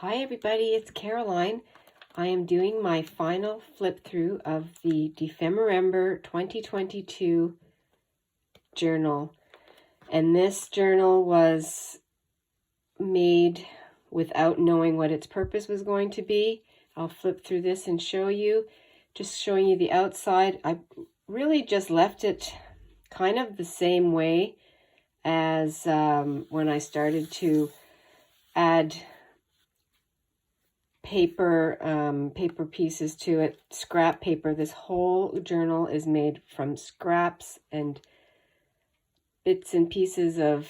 Hi everybody, it's Caroline. I am doing my final flip through of the December 2022 journal. And this journal was made without knowing what its purpose was going to be. I'll flip through this and show you. Just showing you the outside. I really just left it kind of the same way as when I started to add paper pieces to it, scrap paper. This whole journal is made from scraps and bits and pieces of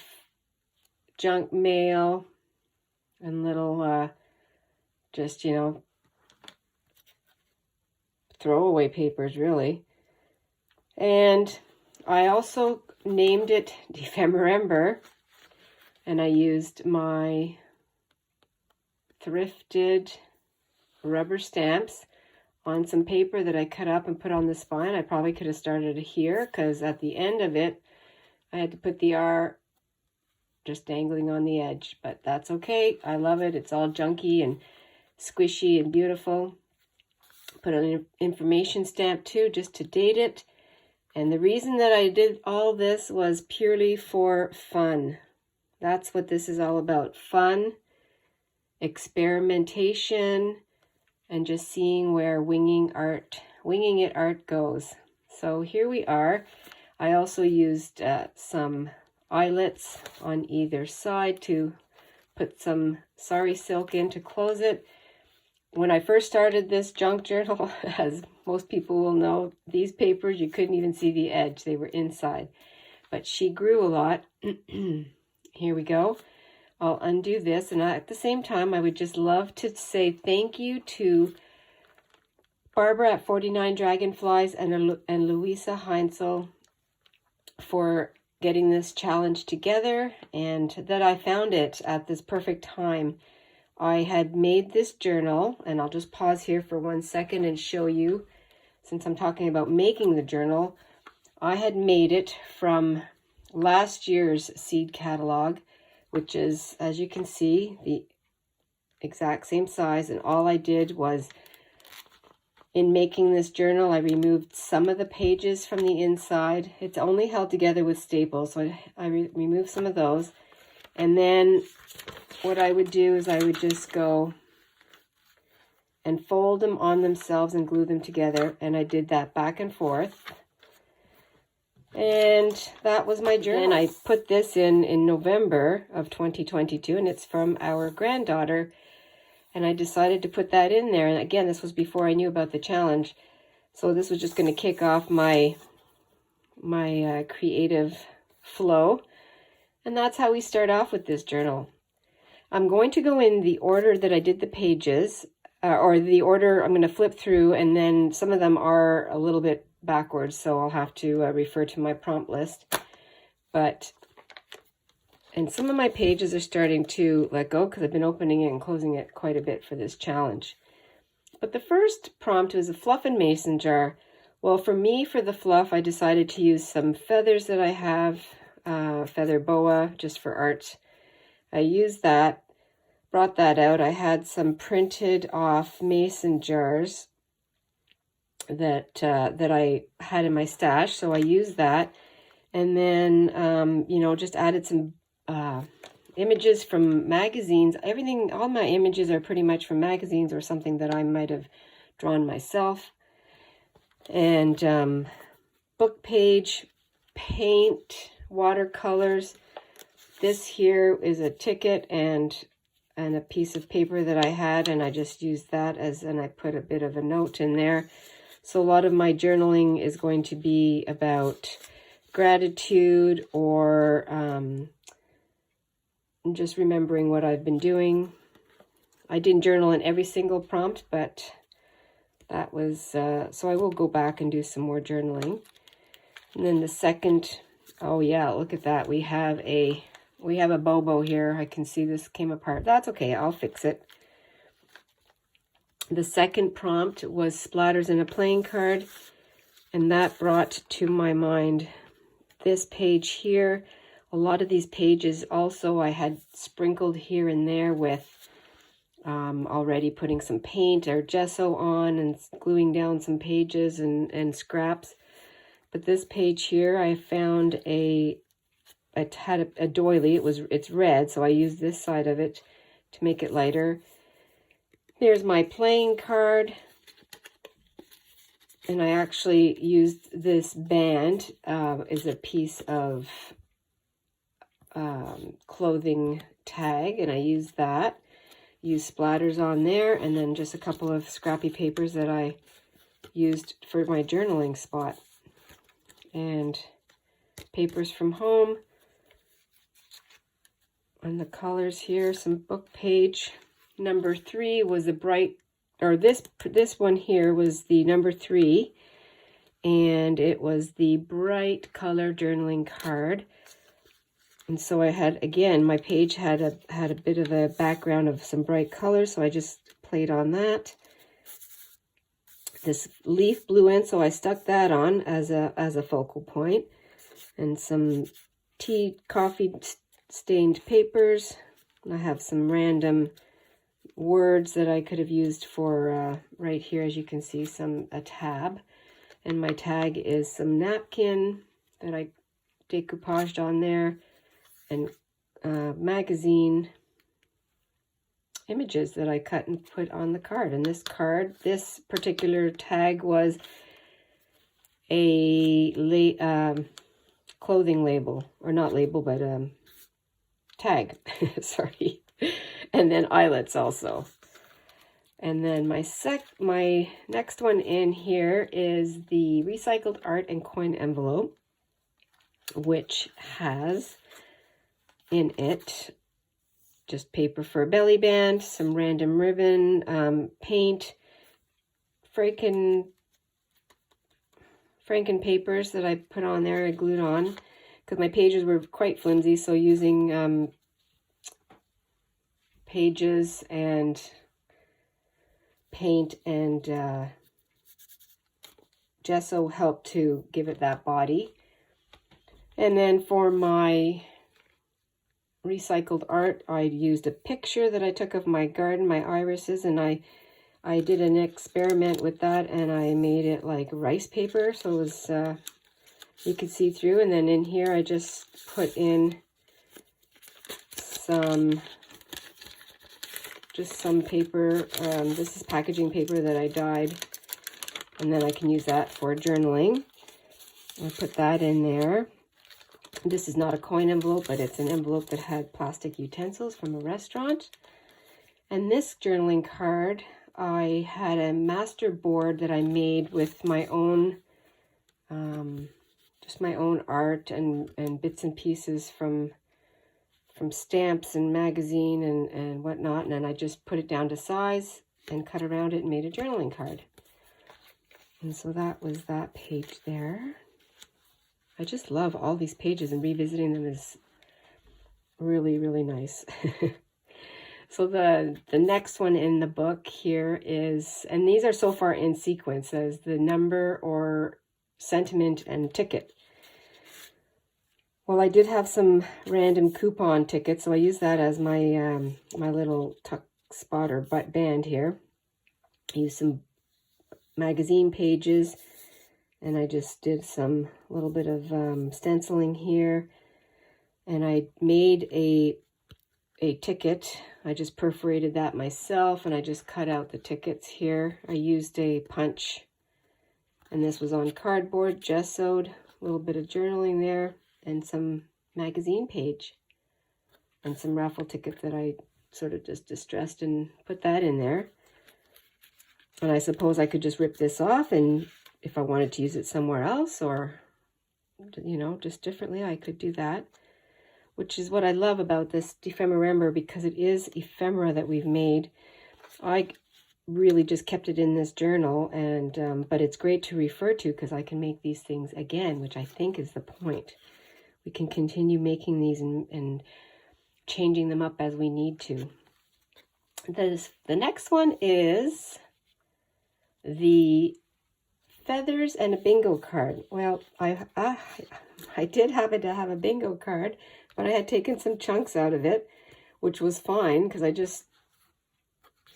junk mail and little just, you know, throwaway papers really. And I also named it December, and I used my thrifted rubber stamps on some paper that I cut up and put on the spine. I probably could have started here because at the end of it I had to put the R just dangling on the edge, but that's okay. I love it. It's all junky and squishy and beautiful. Put an information stamp too, just to date it. And the reason that I did all this was purely for fun. That's what this is all about. Fun, experimentation, and just seeing where winging it art goes. So here we are. I also used some eyelets on either side to put some sari silk in to close it. When I first started this junk journal, as most people will know, these papers, you couldn't even see the edge. They were inside. But she grew a lot. Here we go. I'll undo this, and at the same time, I would just love to say thank you to Barbara at 49 Dragonflies and Louisa Heinzel for getting this challenge together, and that I found it at this perfect time. I had made this journal, and I'll just pause here for 1 second and show you, since I'm talking about making the journal. I had made it from last year's seed catalog, which is, as you can see, the exact same size. And all I did was, in making this journal, I removed some of the pages from the inside. It's only held together with staples, so I removed some of those. And then what I would do is I would just go and fold them on themselves and glue them together. And I did that back and forth. And that was my journal. And I put this in November of 2022, and it's from our granddaughter. And I decided to put that in there. And again, this was before I knew about the challenge. So this was just going to kick off my creative flow. And that's how we start off with this journal. I'm going to go in the order that I did the pages, or the order I'm going to flip through, and then some of them are a little bit backwards, so I'll have to refer to my prompt list. And some of my pages are starting to let go because I've been opening it and closing it quite a bit for this challenge. But the first prompt was a fluff and mason jar. Well, for me, for the fluff, I decided to use some feathers that I have, feather boa, just for art. I used that, brought that out. I had some printed off mason jars that I had in my stash, so I used that. And then, you know, just added some images from magazines. All my images are pretty much from magazines or something that I might have drawn myself. And book page, paint, watercolors. This here is a ticket and a piece of paper that I had, and I just used that and I put a bit of a note in there. So a lot of my journaling is going to be about gratitude or just remembering what I've been doing. I didn't journal in every single prompt, but that was, so I will go back and do some more journaling. And then the second, oh yeah, look at that. We have a bobo here. I can see this came apart. That's okay, I'll fix it. The second prompt was splatters in a playing card, and that brought to my mind this page here. A lot of these pages also I had sprinkled here and there with already putting some paint or gesso on and gluing down some pages and scraps. But this page here, I found I had a doily. It's red, so I used this side of it to make it lighter. Here's my playing card. And I actually used this band as a piece of clothing tag, and I used that. Used splatters on there, and then just a couple of scrappy papers that I used for my journaling spot. And papers from home. And the colors here, some book page. Number 3 was a bright, or this one here was the number 3. And it was the bright color journaling card. And so I had, again, my page had a bit of a background of some bright colors, so I just played on that. This leaf blew in, so I stuck that on as a focal point. And some coffee stained papers. And I have some random words that I could have used for right here, as you can see, a tab. And my tag is some napkin that I decoupaged on there. And magazine images that I cut and put on the card. And this particular tag was a clothing label, or not label, but tag. Sorry. And then eyelets also. And then my next one in here is the recycled art and coin envelope, which has in it just paper for a belly band, some random ribbon, paint, Franken papers that I put on there, I glued on, because my pages were quite flimsy, so using pages and paint and gesso helped to give it that body. And then for my recycled art, I used a picture that I took of my garden, my irises, and I did an experiment with that, and I made it like rice paper, so it was you could see through. And then in here I just put in some paper. This is packaging paper that I dyed, and then I can use that for journaling. I put that in there. This is not a coin envelope, but it's an envelope that had plastic utensils from a restaurant. And this journaling card, I had a master board that I made with my own, just my own art and bits and pieces from stamps and magazine and whatnot. And then I just put it down to size and cut around it and made a journaling card. And so that was that page there. I just love all these pages, and revisiting them is really, really nice. So the next one in the book here is, and these are so far in sequence, as the number or sentiment and ticket. Well, I did have some random coupon tickets, so I used that as my my little tuck spot or band here. I used some magazine pages, and I just did some little bit of stenciling here. And I made a ticket. I just perforated that myself, and I just cut out the tickets here. I used a punch, and this was on cardboard, gessoed, a little bit of journaling there, and some magazine page, and some raffle tickets that I sort of just distressed and put that in there. And I suppose I could just rip this off, and if I wanted to use it somewhere else, or, you know, just differently, I could do that. Which is what I love about this ephemera, because it is ephemera that we've made. I really just kept it in this journal, and but it's great to refer to, because I can make these things again, which I think is the point. We can continue making these and changing them up as we need to. The next one is the feathers and a bingo card. Well, I did happen to have a bingo card, but I had taken some chunks out of it, which was fine, because I just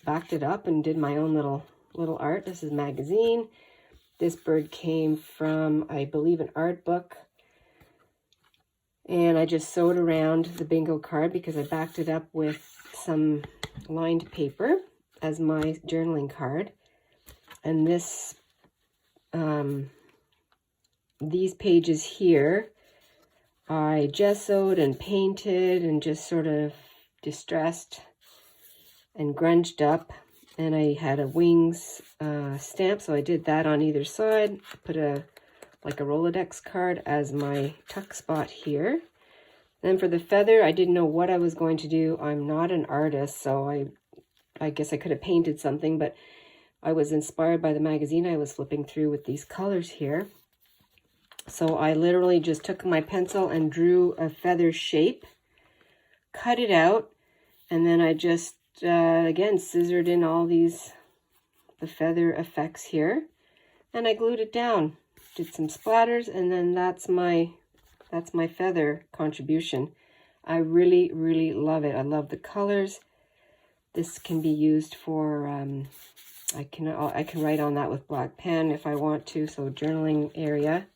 backed it up and did my own little art. This is magazine. This bird came from, I believe, an art book. And I just sewed around the bingo card because I backed it up with some lined paper as my journaling card. And this, these pages here, I gessoed and painted and just sort of distressed and grunged up. And I had a wings stamp, so I did that on either side. Put like a Rolodex card as my tuck spot here. Then for the feather, I didn't know what I was going to do. I'm not an artist, so I guess I could have painted something, but I was inspired by the magazine I was flipping through with these colors here. So I literally just took my pencil and drew a feather shape, cut it out, and then I just, again, scissored in all the feather effects here, and I glued it down. Did some splatters, and then that's my feather contribution. I really, really love it. I love the colors. This can be used for, I can write on that with black pen if I want to, so journaling area.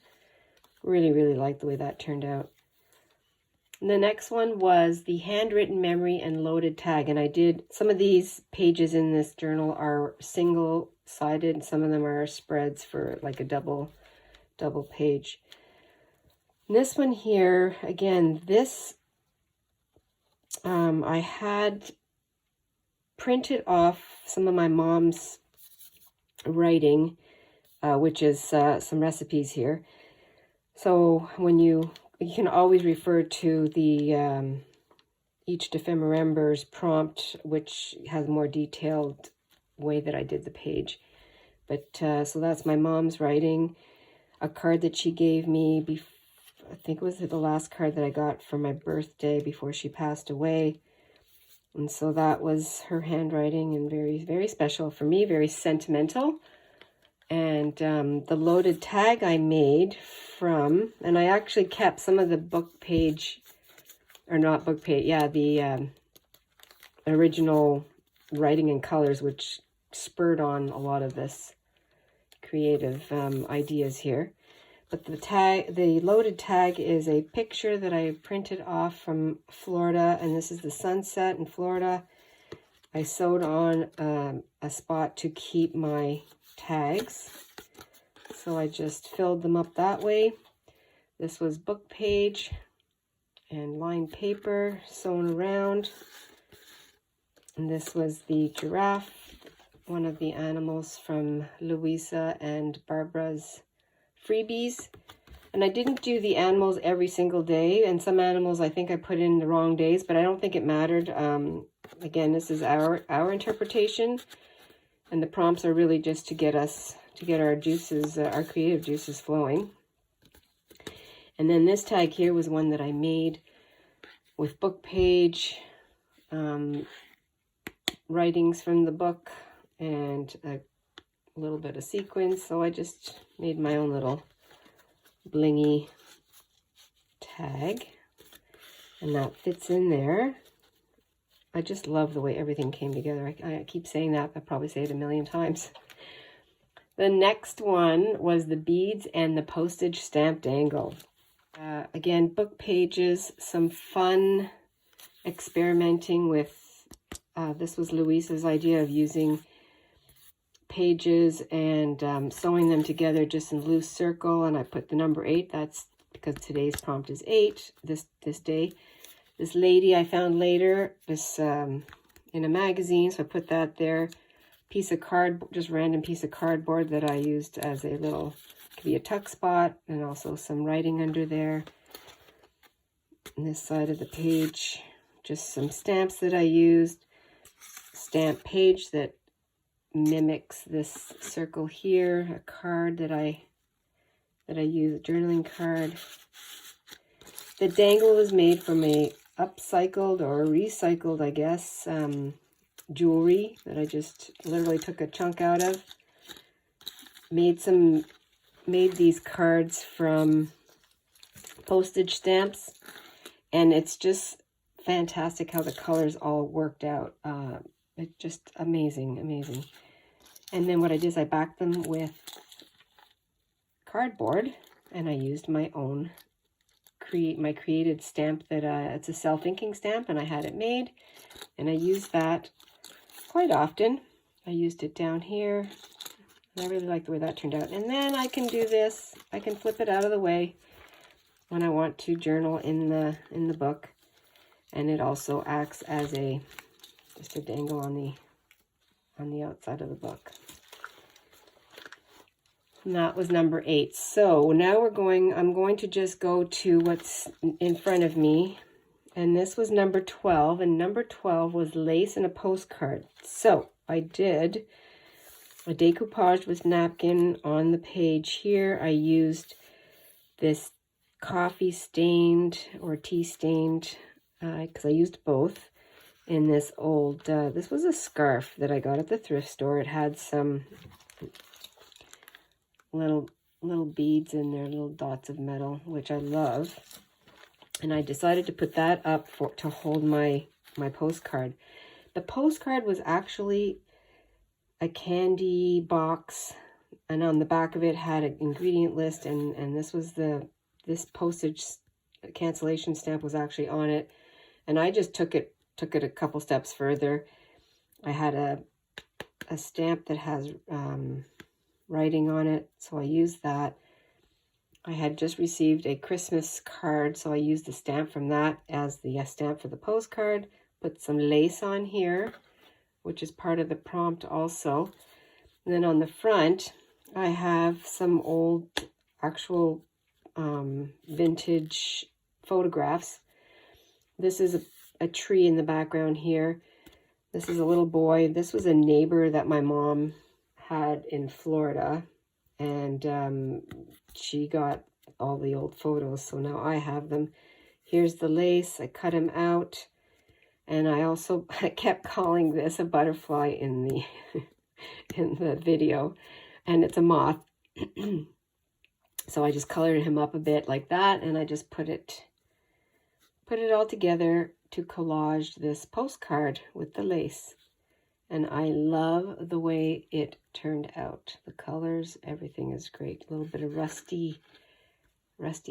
Really, really like the way that turned out. And the next one was the handwritten memory and loaded tag. And I did, some of these pages in this journal are single-sided. Some of them are spreads for like a double page. And this one here, again, this I had printed off some of my mom's writing, which is some recipes here. So when you can always refer to the each Defemember's prompt, which has more detailed way that I did the page. But so that's my mom's writing, a card that she gave me before. I think it was the last card that I got for my birthday before she passed away. And so that was her handwriting, and very, very special for me, very sentimental. And the loaded tag I made from, and I actually kept some of the book page, or not book page, yeah, the original writing in colors, which spurred on a lot of this creative ideas here. But the loaded tag is a picture that I printed off from Florida, and this is the sunset in Florida. I sewed on a spot to keep my tags, so I just filled them up that way. This was book page and lined paper sewn around, and this was the giraffe, one of the animals from Louisa and Barbara's freebies. And I didn't do the animals every single day, and some animals I think I put in the wrong days, but I don't think it mattered. Again, this is our interpretation, and the prompts are really just to get our juices, our creative juices flowing. And then this tag here was one that I made with book page, writings from the book, and a little bit of sequins. So I just made my own little blingy tag, and that fits in there. I just love the way everything came together. I keep saying that, I'll probably say it a million times. The next one was the beads and the postage stamp dangle. Again, book pages, some fun experimenting with, this was Louisa's idea of using pages and sewing them together just in loose circle, and I put the number 8. That's because today's prompt is 8, this day. This lady I found later, this in a magazine, so I put that there. Piece of card, just random piece of cardboard that I used as a little, could be a tuck spot, and also some writing under there. On this side of the page, just some stamps that I used. Stamp page that mimics this circle here, a card that I use, a journaling card. The dangle was made from a upcycled or recycled, I guess, jewelry that I just literally took a chunk out of. Made these cards from postage stamps, and it's just fantastic how the colors all worked out. It's just amazing, amazing. And then what I did is I backed them with cardboard, and I used my own created stamp that it's a self-inking stamp, and I had it made, and I use that quite often. I used it down here, and I really like the way that turned out. And then I can do this. I can flip it out of the way when I want to journal in the book, and it also acts as just a dangle on the outside of the book. And that was number 8. So now I'm going to just go to what's in front of me. And this was number 12. And number 12 was lace and a postcard. So I did a decoupage with napkin on the page here. I used this coffee stained or tea stained, because I used both, in this old, this was a scarf that I got at the thrift store. It had some little beads in there, little dots of metal, which I love. And I decided to put that up to hold my postcard. The postcard was actually a candy box, and on the back of it had an ingredient list, and this postage cancellation stamp was actually on it. And I just took it a couple steps further. I had a stamp that has writing on it, so I used that. I had just received a Christmas card, so I used the stamp from that as the stamp for the postcard. Put some lace on here, which is part of the prompt also. And then on the front, I have some old actual vintage photographs. This is a tree in the background here. This is a little boy. This was a neighbor that my mom had in Florida, and she got all the old photos, so now I have them. Here's the lace. I cut him out, and I kept calling this a butterfly in the in the video, and it's a moth. So I just colored him up a bit like that, and I just put it all together to collage this postcard with the lace. And I love the way it turned out. The colors, everything is great. A little bit of rusty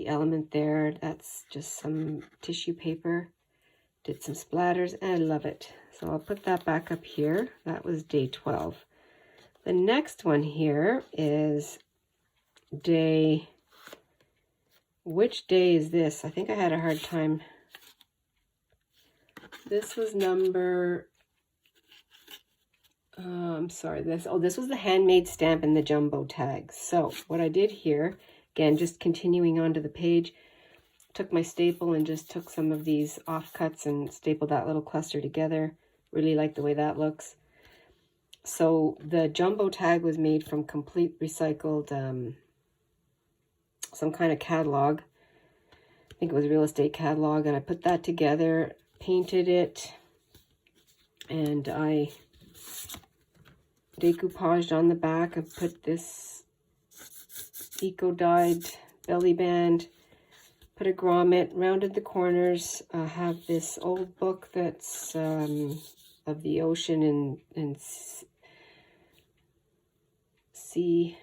element there. That's just some tissue paper. Did some splatters, and I love it. So I'll put that back up here. That was day 12. The next one here is which day is this? I think I had a hard time. This was number, I'm sorry, this was the handmade stamp and the jumbo tag. So what I did here, again, just continuing onto the page, took my staple and just took some of these offcuts and stapled that little cluster together. Really like the way that looks. So the jumbo tag was made from complete recycled, some kind of catalog. I think it was a real estate catalog, and I put that together, painted it, and I decoupaged on the back. I put this eco-dyed belly band, put a grommet, rounded the corners. I have this old book that's of the ocean and the sea.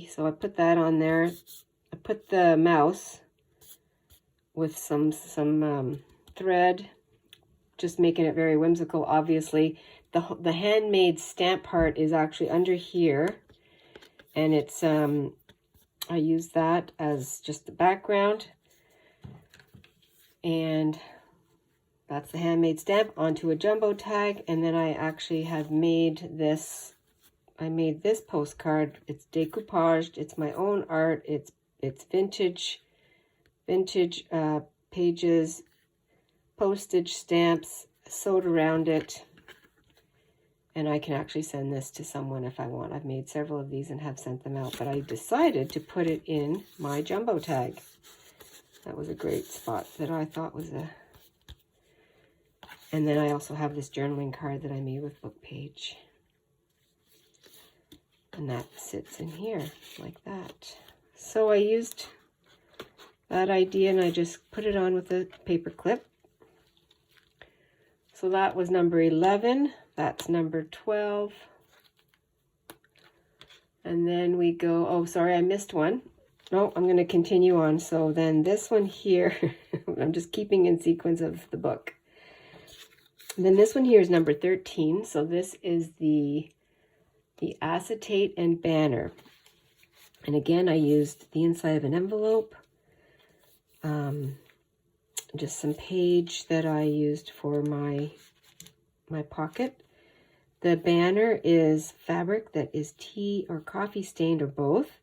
So I put that on there. I put the mouse with some thread, just making it very whimsical. Obviously, the handmade stamp part is actually under here, and it's I use that as just the background, and that's the handmade stamp onto a jumbo tag. And then I actually have made this. I made this postcard. It's decoupaged. It's my own art. It's vintage pages, postage stamps sewed around it, and I can actually send this to someone if I want. I've made several of these and have sent them out, but I decided to put it in my jumbo tag. That was a great spot that I thought was a... And then I also have this journaling card that I made with book page, and that sits in here like that. So I used that idea and I just put it on with a paper clip. So that was number 11. That's number 12. And then we go, oh, sorry, I missed one. No, I'm going to continue on. So then this one here, I'm just keeping in sequence of the book. And then this one here is number 13. So this is the acetate and banner. And again, I used the inside of an envelope, just some page that I used for my pocket. The banner is fabric that is tea or coffee stained or both.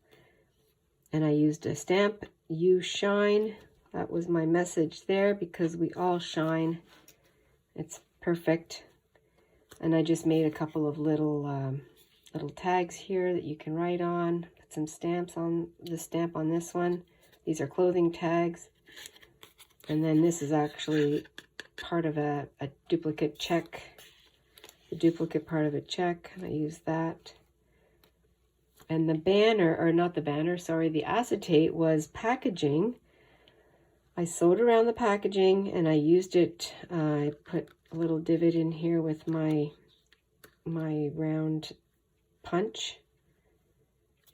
And I used a stamp, "You Shine." That was my message there, because we all shine. It's perfect. And I just made a couple of little tags here that you can write on. Put some stamps on the stamp on this one. These are clothing tags. And then this is actually part of a duplicate check. The duplicate part of a check. And I use that. And the banner, or not the banner, sorry, the acetate was packaging. I sewed around the packaging and I used it. I put a little divot in here with my round punch.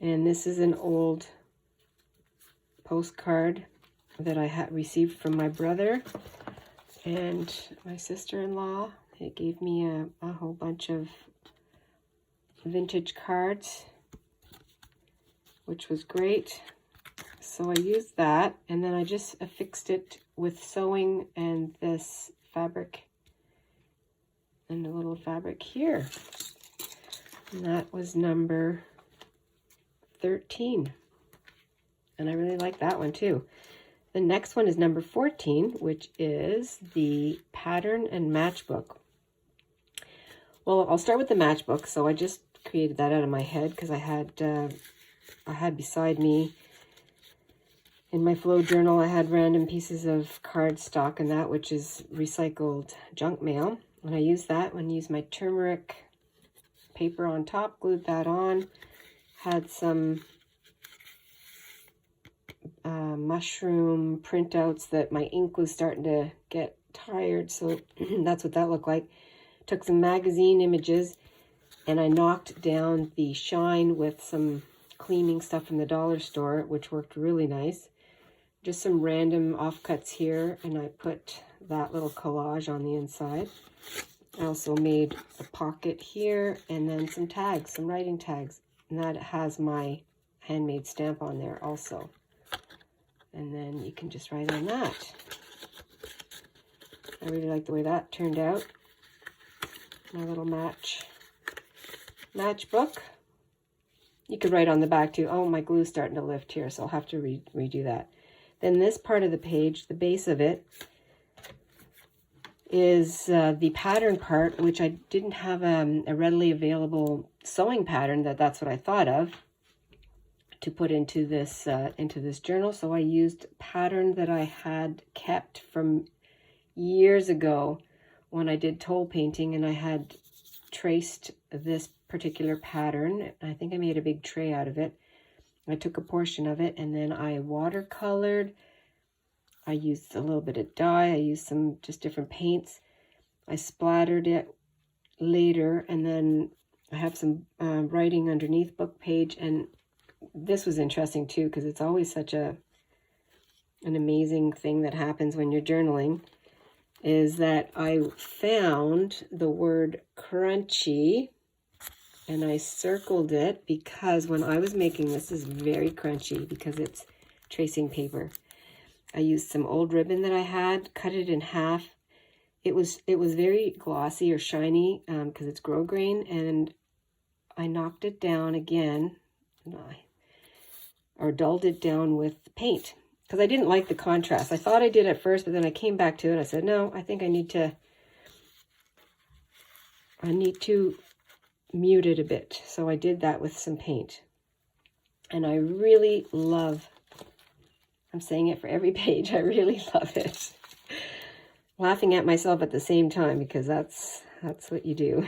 And this is an old postcard that I had received from my brother and my sister-in-law. They gave me a whole bunch of vintage cards, which was great. So I used that, and then I just affixed it with sewing and this fabric and a little fabric here. And that was number 13. And I really like that one too. The next one is number 14, which is the pattern and matchbook. Well, I'll start with the matchbook. So I just created that out of my head because I had beside me in my flow journal, I had random pieces of cardstock and that, which is recycled junk mail. And I used that and used my turmeric paper on top, glued that on, had some mushroom printouts that my ink was starting to get tired. So that's what that looked like. Took some magazine images and I knocked down the shine with some cleaning stuff from the dollar store, which worked really nice. Just some random offcuts here, and I put that little collage on the inside. I also made a pocket here, and then some tags, some writing tags, and that has my handmade stamp on there also. And then you can just write on that. I really like the way that turned out. My little matchbook. You could write on the back too. Oh, my glue's starting to lift here, so I'll have to redo that. Then this part of the page, the base of it, is the pattern part, which I didn't have a readily available sewing pattern. That's what I thought of to put into this journal. So I used a pattern that I had kept from years ago when I did toll painting, and I had traced this particular pattern. I think I made a big tray out of it. I took a portion of it and then I watercolored. I used a little bit of dye. I used some just different paints. I splattered it later, and then I have some writing underneath book page. And this was interesting too, because it's always such an amazing thing that happens when you're journaling, is that I found the word crunchy and I circled it because when I was making this is very crunchy because it's tracing paper. I used some old ribbon that I had, cut it in half. It was very glossy or shiny because it's grosgrain, and I knocked it down again, or dulled it down with paint because I didn't like the contrast. I thought I did at first, but then I came back to it. I said, no, I think I need to mute it a bit. So I did that with some paint. And I really love, I'm saying it for every page, I really love it. Laughing at myself at the same time because that's what you do.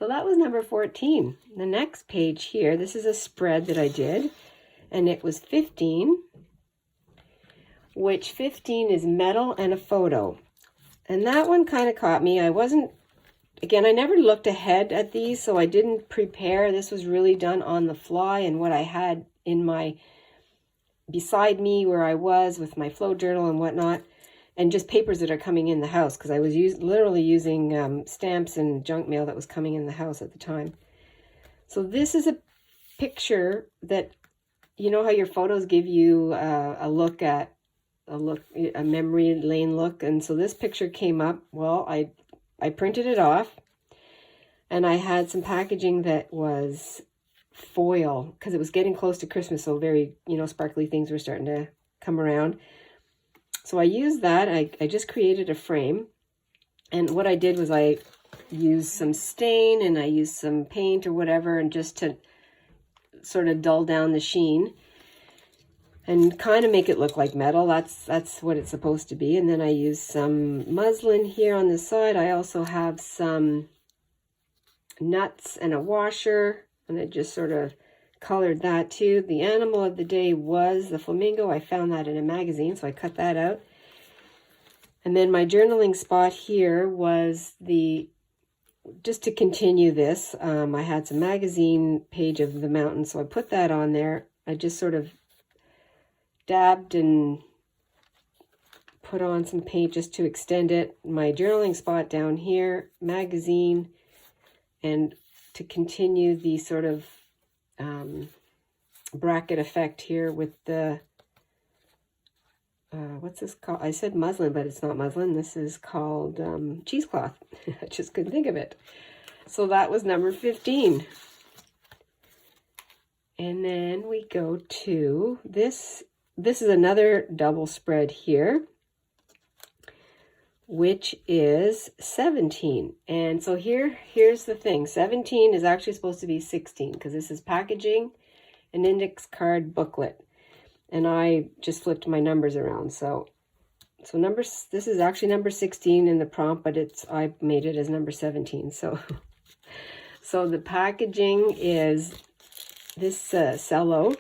So that was number 14. The next page here, this is a spread that I did, and it was 15, which 15 is metal and a photo. And that one kind of caught me. I wasn't again, I never looked ahead at these, so I didn't prepare. This was really done on the fly, and what I had in beside me where I was with my flow journal and whatnot, and just papers that are coming in the house, because I was literally using stamps and junk mail that was coming in the house at the time. So this is a picture that, you know how your photos give you a memory lane look, and so this picture came up. Well, I printed it off, and I had some packaging that was foil because it was getting close to Christmas, so very, sparkly things were starting to come around. So I used that. I just created a frame, and what I did was I used some stain and I used some paint or whatever, and just to sort of dull down the sheen and kind of make it look like metal. That's what it's supposed to be. And then I used some muslin here on the side. I also have some nuts and a washer, and I just sort of colored that too. The animal of the day was the flamingo. I found that in a magazine, so I cut that out. And then my journaling spot here was just to continue this, I had some magazine page of the mountain, so I put that on there. I just sort of dabbed and put on some paint just to extend it. My journaling spot down here, magazine, and to continue the sort of bracket effect here with the, what's this called? I said muslin, but it's not muslin. This is called cheesecloth. I just couldn't think of it. So that was number 15. And then we go to this. This is another double spread here, which is 17. And so here's the thing. 17 is actually supposed to be 16 because this is packaging, an index card booklet. And I just flipped my numbers around. So this is actually number 16 in the prompt, but I made it as number 17. So the packaging is this cello,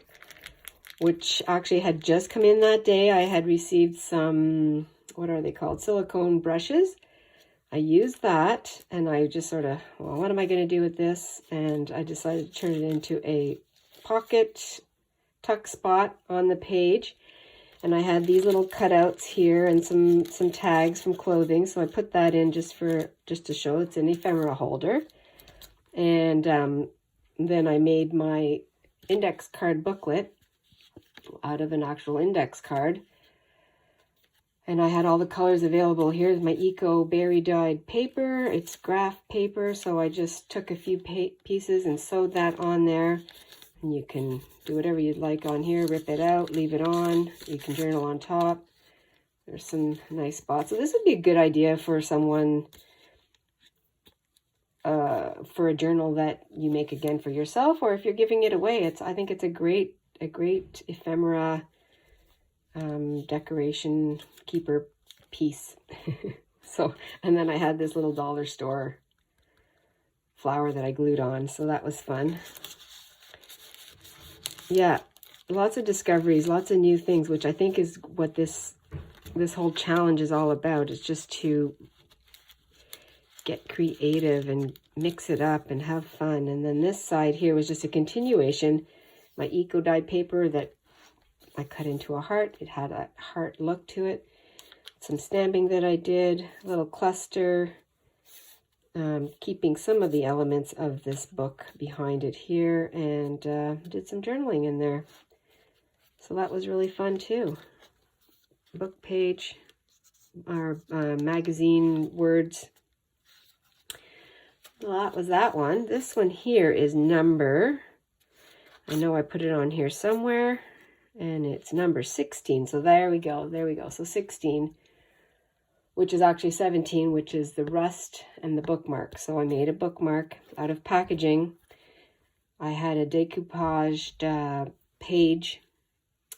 which actually had just come in that day. I had received some, what are they called? Silicone brushes. I used that, and I just sort of, well, what am I going to do with this? And I decided to turn it into a pocket tuck spot on the page. And I had these little cutouts here and some tags from clothing. So I put that in just to show it's an ephemera holder. And then I made my index card booklet out of an actual index card, and I had all the colors available. Here's my eco berry dyed paper. It's graph paper, so I just took a few pieces and sewed that on there, and you can do whatever you'd like on here. Rip it out, leave it on. You can journal on top. There's some nice spots. So this would be a good idea for someone, for a journal that you make again for yourself, or if you're giving it away. I think it's a great ephemera decoration keeper piece. So, and then I had this little dollar store flower that I glued on, so that was fun. Yeah, lots of discoveries, lots of new things, which I think is what this whole challenge is all about, is just to get creative and mix it up and have fun. And then this side here was just a continuation. My eco dyed paper that I cut into a heart. It had a heart look to it. Some stamping that I did, a little cluster, keeping some of the elements of this book behind it here, and did some journaling in there. So that was really fun too. Book page, our magazine words. Well, that was that one. This one here is number, I know I put it on here somewhere, and it's number 16. So there we go. So 16, which is actually 17, which is the rust and the bookmark. So I made a bookmark out of packaging. I had a decoupaged page,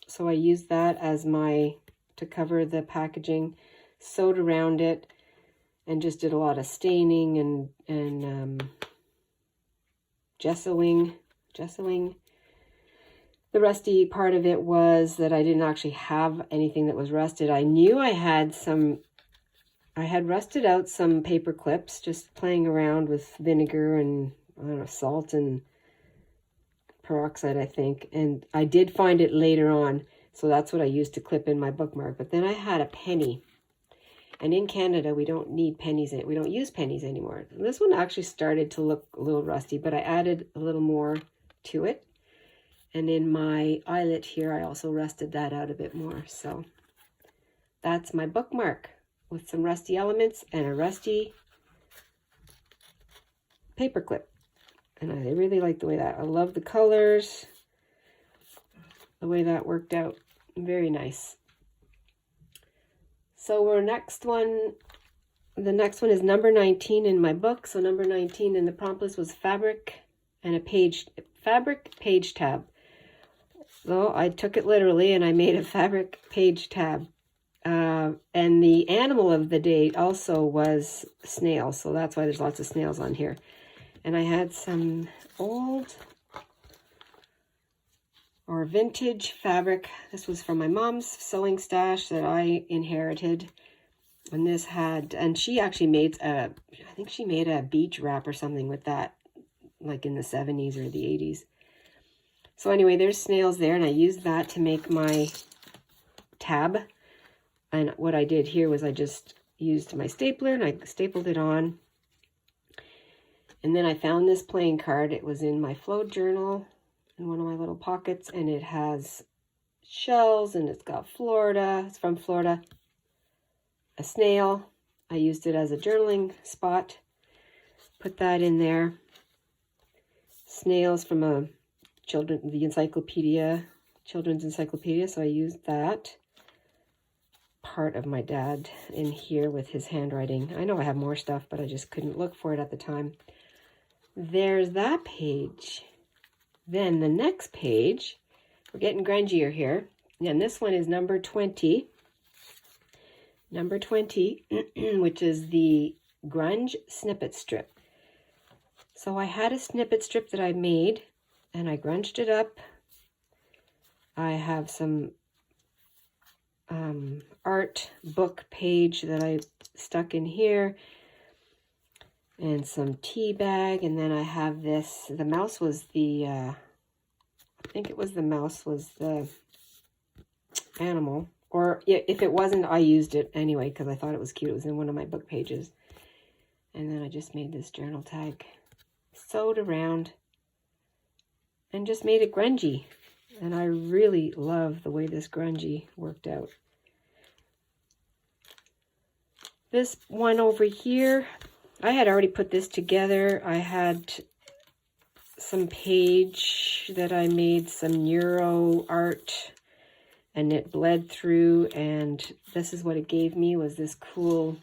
so I used that as to cover the packaging, sewed around it, and just did a lot of staining and gessoing. The rusty part of it was that I didn't actually have anything that was rusted. I knew I had some I had rusted out some paper clips, just playing around with vinegar and, I don't know, salt and peroxide, I think. And I did find it later on, so that's what I used to clip in my bookmark. But then I had a penny. And in Canada, we don't need pennies. We don't use pennies anymore. This one actually started to look a little rusty, but I added a little more to it. And in my eyelet here, I also rusted that out a bit more. So that's my bookmark with some rusty elements and a rusty paper clip. And I really like the way that, I love the colors, the way that worked out. Very nice. So the next one is number 19 in my book. So number 19 in the prompt list was fabric page tab. So I took it literally and I made a fabric page tab. And the animal of the day also was snails. So that's why there's lots of snails on here. And I had some old or vintage fabric. This was from my mom's sewing stash that I inherited. And this had, and she actually made I think she made a beach wrap or something with that, like in the 70s or the 80s. So anyway, there's snails there, and I used that to make my tab. And what I did here was I just used my stapler and I stapled it on. And then I found this playing card. It was in my float journal in one of my little pockets, and it has shells and it's got Florida. It's from Florida. A snail. I used it as a journaling spot. Put that in there. Snails from the children's encyclopedia. So I used that part of my dad in here with his handwriting. I know I have more stuff, but I just couldn't look for it at the time. There's that page. Then the next page, we're getting grungier here. And this one is number 20. Number 20, which is the grunge snippet strip. So I had a snippet strip that I made, and I grunged it up. I have some art book page that I stuck in here, and some tea bag, and then I have this. The mouse was I think it was the mouse was the animal. Or if it wasn't, I used it anyway because I thought it was cute. It was in one of my book pages. And then I just made this journal tag, sewed around, and just made it grungy. And I really love the way this grungy worked out. This one over here, I had already put this together. I had some page that I made, some neuro art, and it bled through, and this is what it gave me, was this cool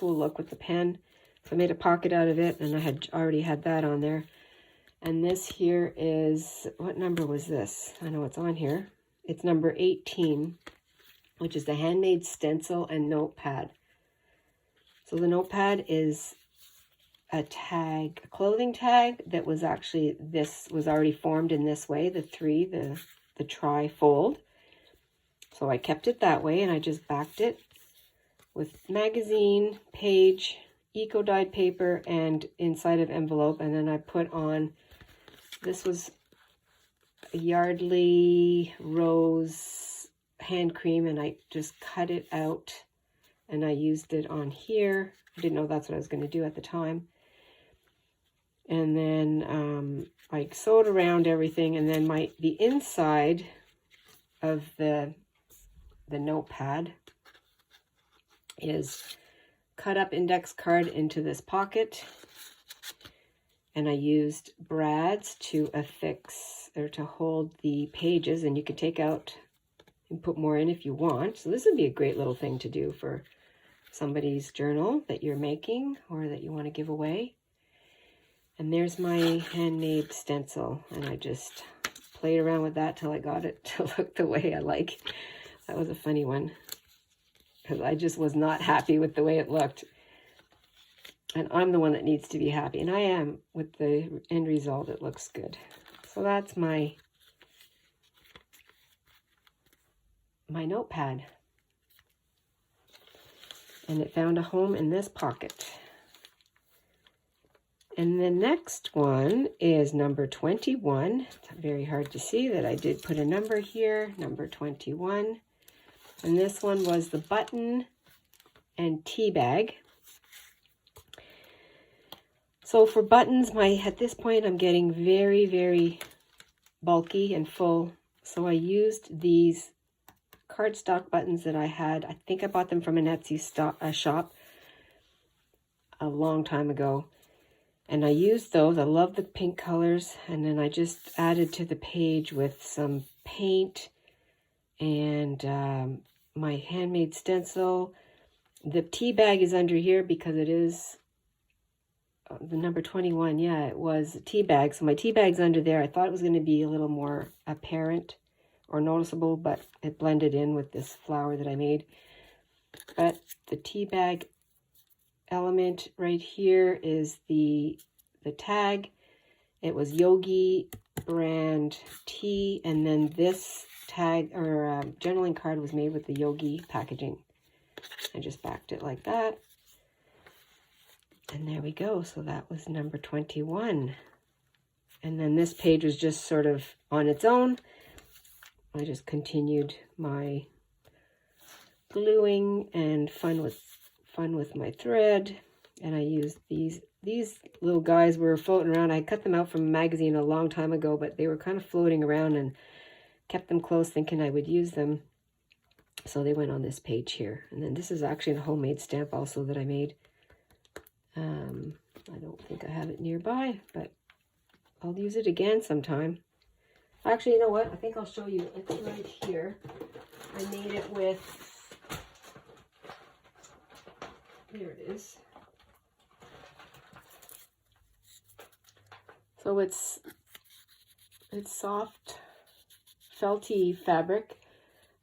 look with the pen. So I made a pocket out of it, and I had already had that on there. And this here is, what number was this? I know it's on here. It's number 18, which is the handmade stencil and notepad. So the notepad is a tag, a clothing tag that was actually, this was already formed in this way, the tri-fold. So I kept it that way, and I just backed it with magazine, page, eco-dyed paper, and inside of envelope. And then I put on, this was a Yardley Rose hand cream, and I just cut it out and I used it on here. I didn't know that's what I was going to do at the time. And then I sewed around everything, and then the inside of the notepad is cut up index card into this pocket, and I used brads to affix or to hold the pages, and you can take out and put more in if you want. So this would be a great little thing to do for somebody's journal that you're making or that you want to give away. And there's my handmade stencil, and I just played around with that till I got it to look the way I like. That was a funny one, because I just was not happy with the way it looked. And I'm the one that needs to be happy, and I am with the end result. It looks good. So that's my notepad. and it found a home in this pocket. And the next one is number 21. It's very hard to see that I did put a number here, number 21. And this one was the button and tea bag. So for buttons, at this point I'm getting very, very bulky and full. So I used these cardstock buttons that I had. I think I bought them from an Etsy shop a long time ago. And I used those. I love the pink colors. And then I just added to the page with some paint and my handmade stencil. The tea bag is under here because it is the number 21. Yeah, it was a tea bag. So my tea bag's under there. I thought it was going to be a little more apparent or noticeable, but it blended in with this flower that I made. But the tea bag element right here is the tag. It was Yogi brand tea, and then this tag or journaling card was made with the Yogi packaging. I just backed it like that, and there we go. So that was number 21. And then this page was just sort of on its own. I just continued my gluing and fun with my thread, and I used these little guys were floating around. I cut them out from a magazine a long time ago, but they were kind of floating around and kept them close thinking I would use them. So they went on this page here. And then this is actually a homemade stamp also that I made. I don't think I have it nearby, but I'll use it again sometime. Actually, you know what? I think I'll show you. It's right here. I made it with, here it is. So it's soft, felty fabric,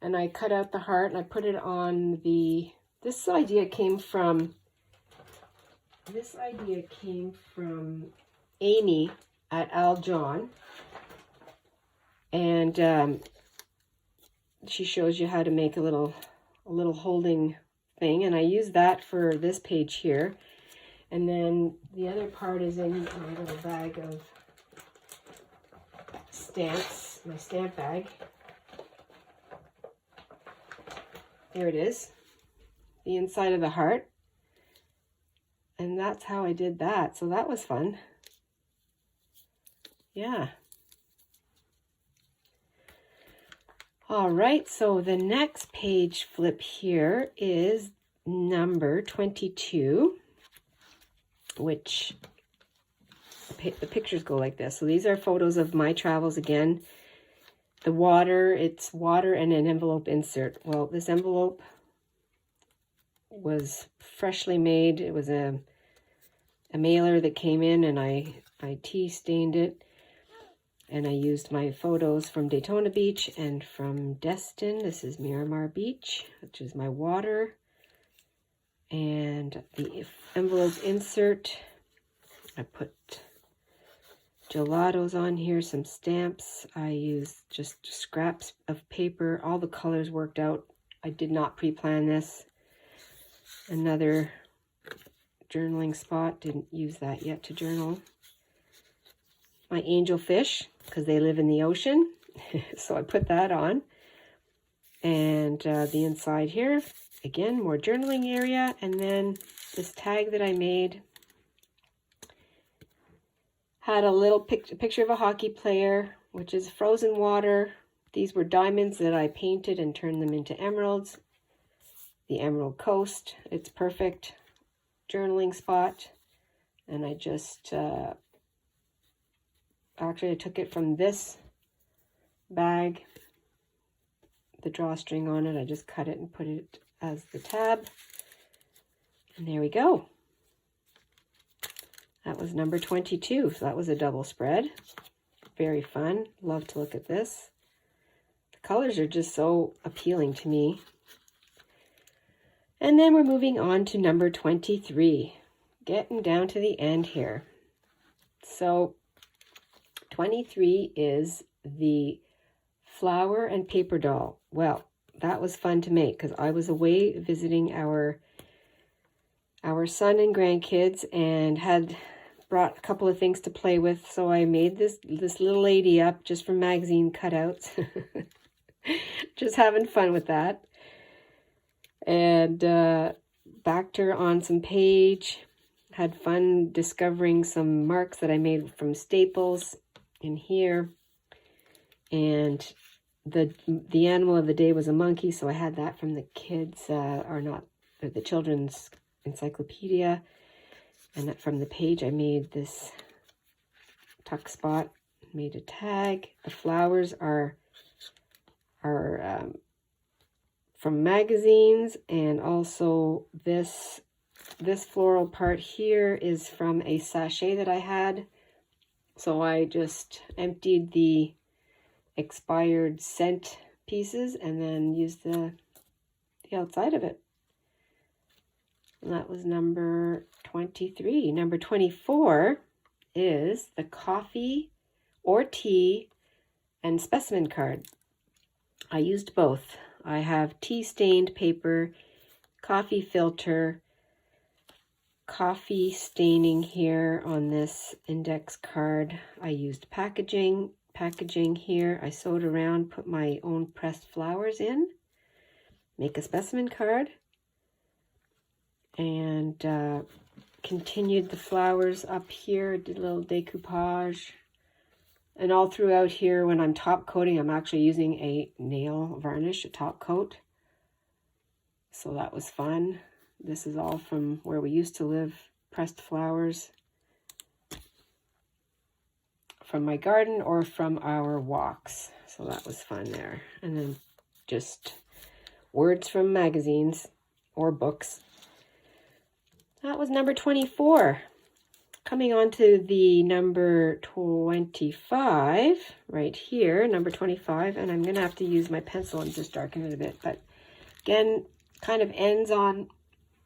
and I cut out the heart and I put it on the, this idea came from Amy at Al John, and she shows you how to make a little holding thing, and I use that for this page here. And then the other part is in my little bag of stamps, my stamp bag. There it is, the inside of the heart. And that's how I did that. So that was fun. Yeah. All right, so the next page flip here is number 22, which the pictures go like this. So these are photos of my travels again. The water, it's water and an envelope insert. Well, this envelope was freshly made. It was a mailer that came in, and I tea stained it. And I used my photos from Daytona Beach and from Destin. This is Miramar Beach, which is my water. And the envelope insert, I put gelatos on here, some stamps. I used just scraps of paper. All the colors worked out. I did not pre-plan this. Another journaling spot. Didn't use that yet to journal. My angel fish, because they live in the ocean. So I put that on. And the inside here, again, more journaling area. And then this tag that I made had a little picture of a hockey player, which is frozen water. These were diamonds that I painted and turned them into emeralds. The Emerald Coast, it's perfect journaling spot. And I just, actually I took it from this bag, the drawstring on it. I just cut it and put it as the tab. And there we go. That was number 22, so that was a double spread. Very fun. Love to look at this. The colors are just so appealing to me. And then we're moving on to number 23. Getting down to the end here. So 23 is the flower and paper doll. Well, that was fun to make because I was away visiting our our son and grandkids, and had brought a couple of things to play with. So I made this little lady up just from magazine cutouts. Just having fun with that. And backed her on some page. Had fun discovering some marks that I made from staples in here. And the animal of the day was a monkey, so I had that from the kids, the children's encyclopedia. And that from the page I made this tuck spot, made a tag. The flowers are from magazines, and also this floral part here is from a sachet that I had. So I just emptied the expired scent pieces and then used the outside of it. And that was number 23. Number 24 is the coffee or tea and specimen card. I used both. I have tea stained paper, coffee filter, coffee staining here on this index card. I used packaging here. I sewed around, put my own pressed flowers in, make a specimen card, and continued the flowers up here, did a little decoupage. And all throughout here, when I'm top coating, I'm actually using a nail varnish, a top coat. So that was fun. This is all from where we used to live, pressed flowers from my garden or from our walks. So that was fun there. And then just words from magazines or books. That was number 24. Coming on to the number 25 right here, number 25, and I'm going to have to use my pencil and just darken it a bit. But again, kind of ends on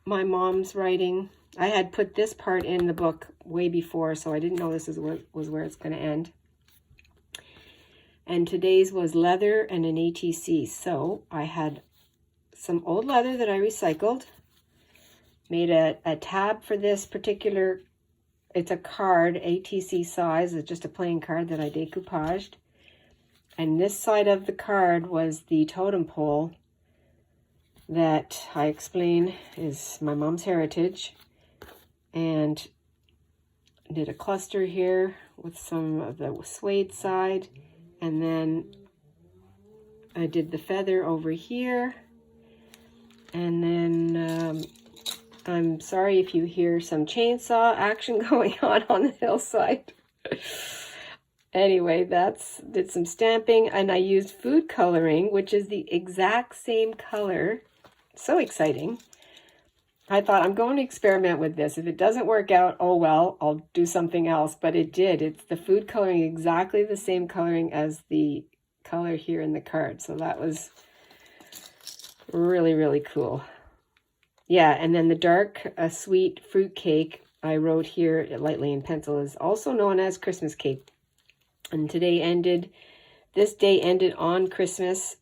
my mom's writing. I had put this part in the book way before, so I didn't know this was where it's going to end. And today's was leather and an ATC. So I had some old leather that I recycled, made a tab for this particular. It's a card, ATC size. It's just a plain card that I decoupaged. And this side of the card was the totem pole that I explain is my mom's heritage. And did a cluster here with some of the suede side. And then I did the feather over here. And then I'm sorry if you hear some chainsaw action going on the hillside. Anyway, did some stamping, and I used food coloring, which is the exact same color. So exciting. I thought, I'm going to experiment with this. If it doesn't work out, oh well, I'll do something else. But it did. It's the food coloring, exactly the same coloring as the color here in the card. So that was really, really cool. Yeah, and then the dark, sweet fruit cake I wrote here lightly in pencil is also known as Christmas cake. And this day ended on Christmas.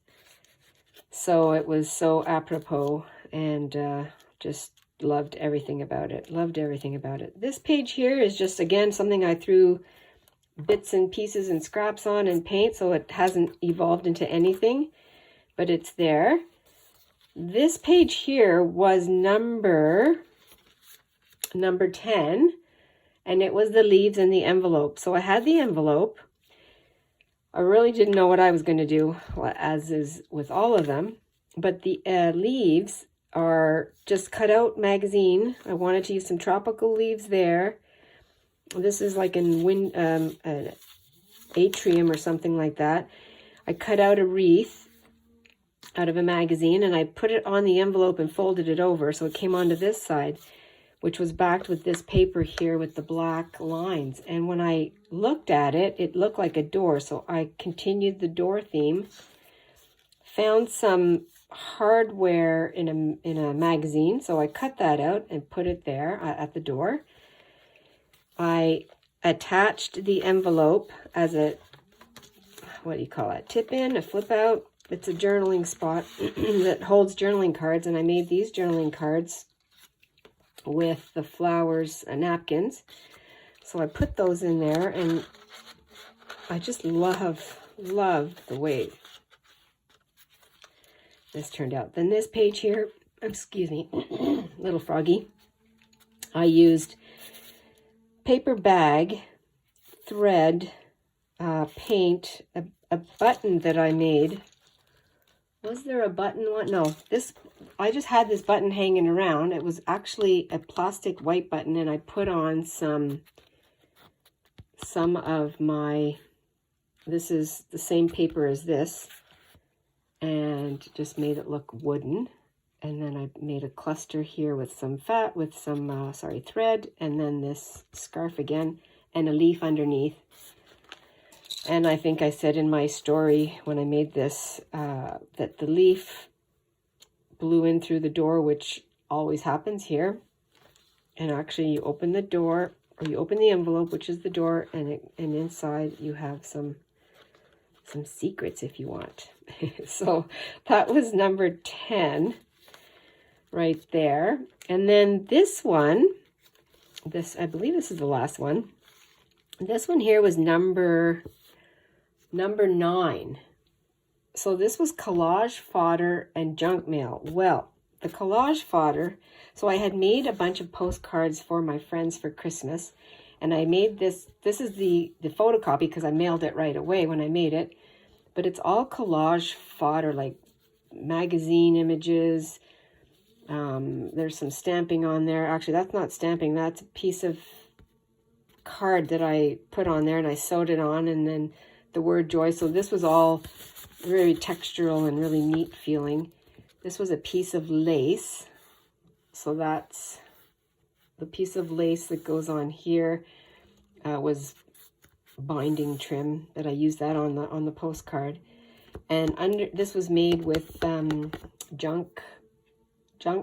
So it was so apropos, and just loved everything about it. This page here is just, again, something I threw bits and pieces and scraps on and paint, so it hasn't evolved into anything, but it's there. This page here was number 10, and it was the leaves and the envelope. So I had the envelope. I really didn't know what I was going to do, as is with all of them, but the leaves are just cut out magazine. I wanted to use some tropical leaves there. This is like an atrium or something like that. I cut out a wreath out of a magazine, and I put it on the envelope and folded it over so it came onto this side, which was backed with this paper here with the black lines. And when I looked at it, it looked like a door, so I continued the door theme. Found some hardware in a magazine, so I cut that out and put it there at the door. I attached the envelope as a, what do you call it, tip-in, a flip-out. It's a journaling spot that holds journaling cards, and I made these journaling cards with the flowers napkins. So I put those in there, and I just love the way this turned out. Then this page here, excuse me, little froggy, I used paper bag, thread, paint, a button that I made. Was there a button one? No, I just had this button hanging around. It was actually a plastic white button, and I put on some of my, this is the same paper as this, and just made it look wooden. And then I made a cluster here with some thread, and then this scarf again, and a leaf underneath. And I think I said in my story when I made this that the leaf blew in through the door, which always happens here. And actually you open the door, or you open the envelope, which is the door, and inside you have some secrets if you want. So that was number 10 right there. And then this one, I believe this is the last one. This one here was number 9. So this was collage fodder and junk mail. Well, the collage fodder, so I had made a bunch of postcards for my friends for Christmas, and I made this is the photocopy because I mailed it right away when I made it, but it's all collage fodder, like magazine images. There's some stamping on there. Actually, that's not stamping, that's a piece of card that I put on there, and I sewed it on, and then the word joy. So this was all very textural and really neat feeling. This was a piece of lace. So that's the piece of lace that goes on here. Was binding trim that I used that on the postcard. And this was made with junk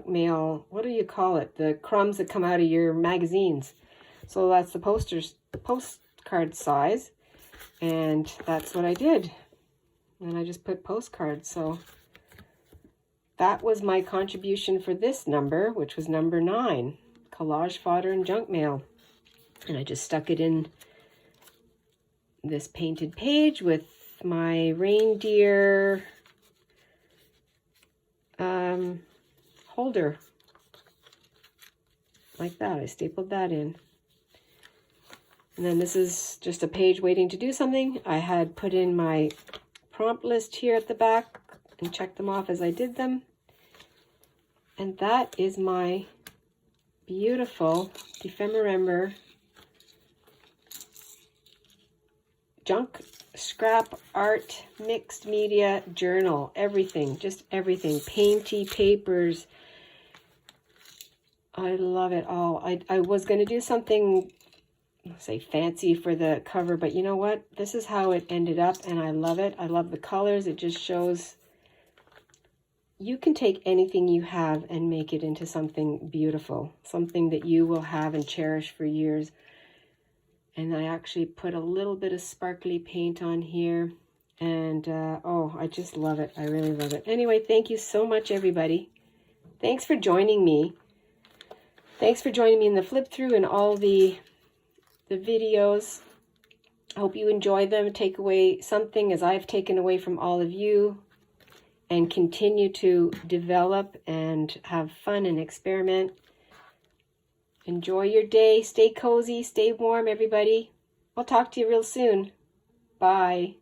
mail. What do you call it? The crumbs that come out of your magazines. So that's the postcard size. And that's what I did. And I just put postcards. So that was my contribution for this number, which was number 9, collage fodder and junk mail. And I just stuck it in this painted page with my reindeer holder. Like that. I stapled that in. And then this is just a page waiting to do something. I had put in my prompt list here at the back and checked them off as I did them. And that is my beautiful Defemember junk scrap art mixed media journal. Everything, just everything. Painty papers. I love it all. I was going to do something, say fancy for the cover, but you know what? This is how it ended up, and I love it. I love the colors. It just shows you can take anything you have and make it into something beautiful, something that you will have and cherish for years. And I actually put a little bit of sparkly paint on here, and oh, I just love it. I really love it. Anyway, thank you so much, everybody. Thanks for joining me. Thanks for joining me in the flip through and all the videos. I hope you enjoy them, take away something as I've taken away from all of you, and continue to develop and have fun and experiment. Enjoy your day. Stay cozy, stay warm, everybody. I'll talk to you real soon. Bye.